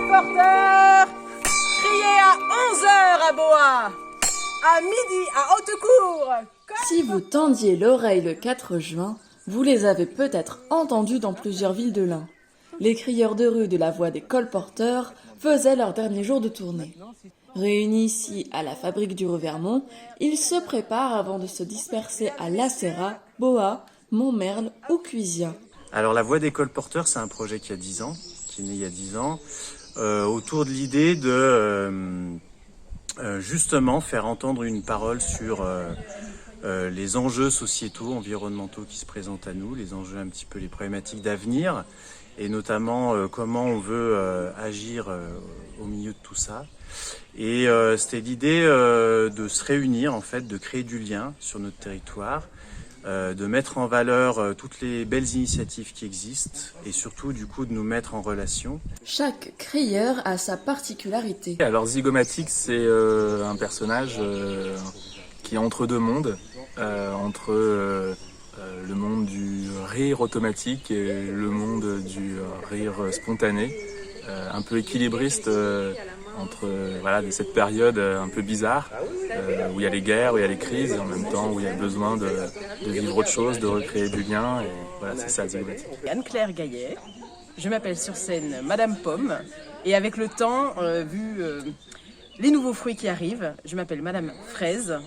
colporteurs, criez à 11h à Boa, à midi à Haute-Cour. Si vous tendiez l'oreille le 4 juin, vous les avez peut-être entendus dans plusieurs villes de l'Ain. Les crieurs de rue de la Voix des colporteurs faisaient leur dernier jour de tournée. Réunis ici à la fabrique du Revermont, ils se préparent avant de se disperser à La Serra, Boa, Montmerle ou Cuisia. Alors la Voix des colporteurs, c'est un projet qui est né il y a 10 ans, autour de l'idée de justement faire entendre une parole sur les enjeux sociétaux, environnementaux qui se présentent à nous, les enjeux un petit peu, les problématiques d'avenir, et notamment comment on veut agir au milieu de tout ça. Et c'était l'idée de se réunir, en fait, de créer du lien sur notre territoire, de mettre en valeur toutes les belles initiatives qui existent et surtout du coup de nous mettre en relation. Chaque crieur a sa particularité. Alors Zygomatic, c'est un personnage qui est entre deux mondes, entre le monde du rire automatique et le monde du rire spontané, un peu équilibriste entre de cette période un peu bizarre où il y a les guerres, où il y a les crises et en même temps où il y a besoin de vivre autre chose, de recréer du lien et voilà, c'est ça Zygomatic. Anne-Claire Gaillet, je m'appelle sur scène Madame Pomme et avec le temps, vu les nouveaux fruits qui arrivent, je m'appelle Madame Fraise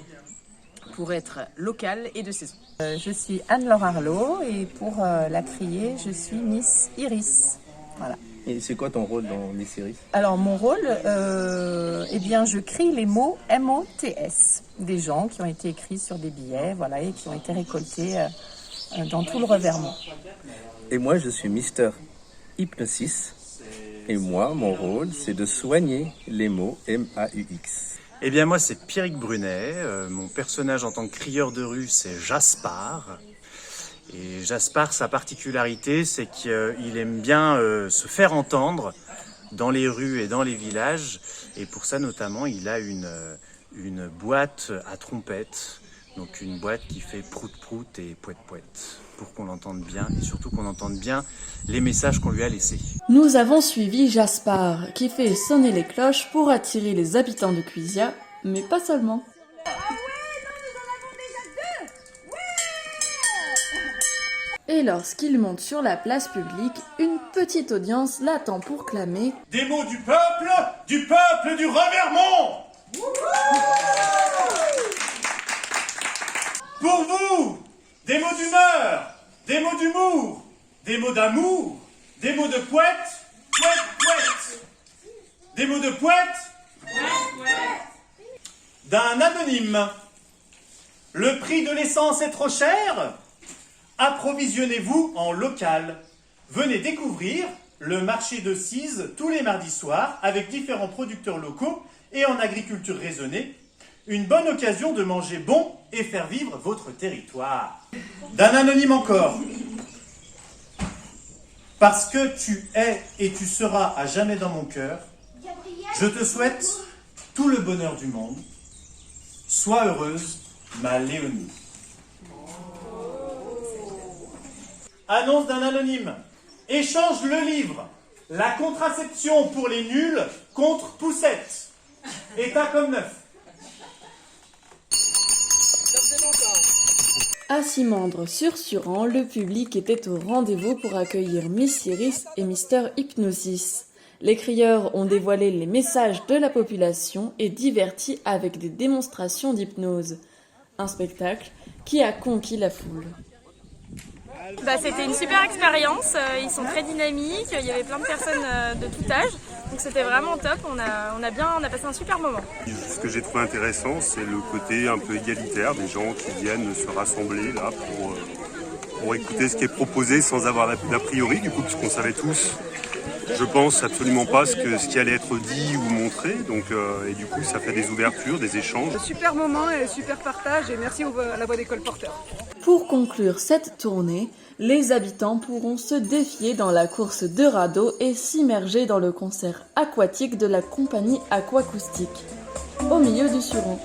pour être locale et de saison. Je suis Anne-Laure Arlot et pour la crier, je suis Miss Iris. Voilà. Et c'est quoi ton rôle dans Miss Iris? Alors mon rôle, je crie les mots MOTS, des gens qui ont été écrits sur des billets, voilà, et qui ont été récoltés dans tout le Revermont. Et moi, je suis Mister Hypnosis. Et moi, mon rôle, c'est de soigner les mots MAUX. Eh bien moi, c'est Pierrick Brunet. Mon personnage en tant que crieur de rue, c'est Jaspar. Et Jaspar, sa particularité, c'est qu'il aime bien se faire entendre dans les rues et dans les villages. Et pour ça, notamment, il a une boîte à trompette. Donc une boîte qui fait prout-prout et pouet-pouet. Pour qu'on l'entende bien et surtout qu'on entende bien les messages qu'on lui a laissés. Nous avons suivi Jaspar, qui fait sonner les cloches pour attirer les habitants de Cuisia, mais pas seulement. Et lorsqu'il monte sur la place publique, une petite audience l'attend pour clamer « Des mots du peuple du Revermont ! Pour vous, des mots d'humeur, des mots d'humour, des mots d'amour, des mots de poète, poète, poète. Des mots de poète, poète, poète. D'un anonyme. Le prix de l'essence est trop cher ? Approvisionnez-vous en local. Venez découvrir le marché de Cise tous les mardis soirs avec différents producteurs locaux et en agriculture raisonnée. Une bonne occasion de manger bon et faire vivre votre territoire. D'un anonyme encore. Parce que tu es et tu seras à jamais dans mon cœur, je te souhaite tout le bonheur du monde. Sois heureuse, ma Léonie. Annonce d'un anonyme. Échange le livre. La contraception pour les nuls contre Poussette. État comme neuf. À Simandre sur Suran, le public était au rendez-vous pour accueillir Miss Iris et Mister Hypnosis. Les crieurs ont dévoilé les messages de la population et diverti avec des démonstrations d'hypnose. Un spectacle qui a conquis la foule. C'était une super expérience, ils sont très dynamiques, il y avait plein de personnes de tout âge, donc c'était vraiment top, on a passé un super moment. Ce que j'ai trouvé intéressant, c'est le côté un peu égalitaire des gens qui viennent se rassembler là pour écouter ce qui est proposé sans avoir d'a priori, du coup, parce qu'on savait tous, je pense absolument pas ce qui allait être dit ou montré, donc, et du coup ça fait des ouvertures, des échanges. Super moment et super partage et merci à la Voix des colporteurs. Pour conclure cette tournée, les habitants pourront se défier dans la course de radeau et s'immerger dans le concert aquatique de la compagnie aquacoustique, au milieu du Suron.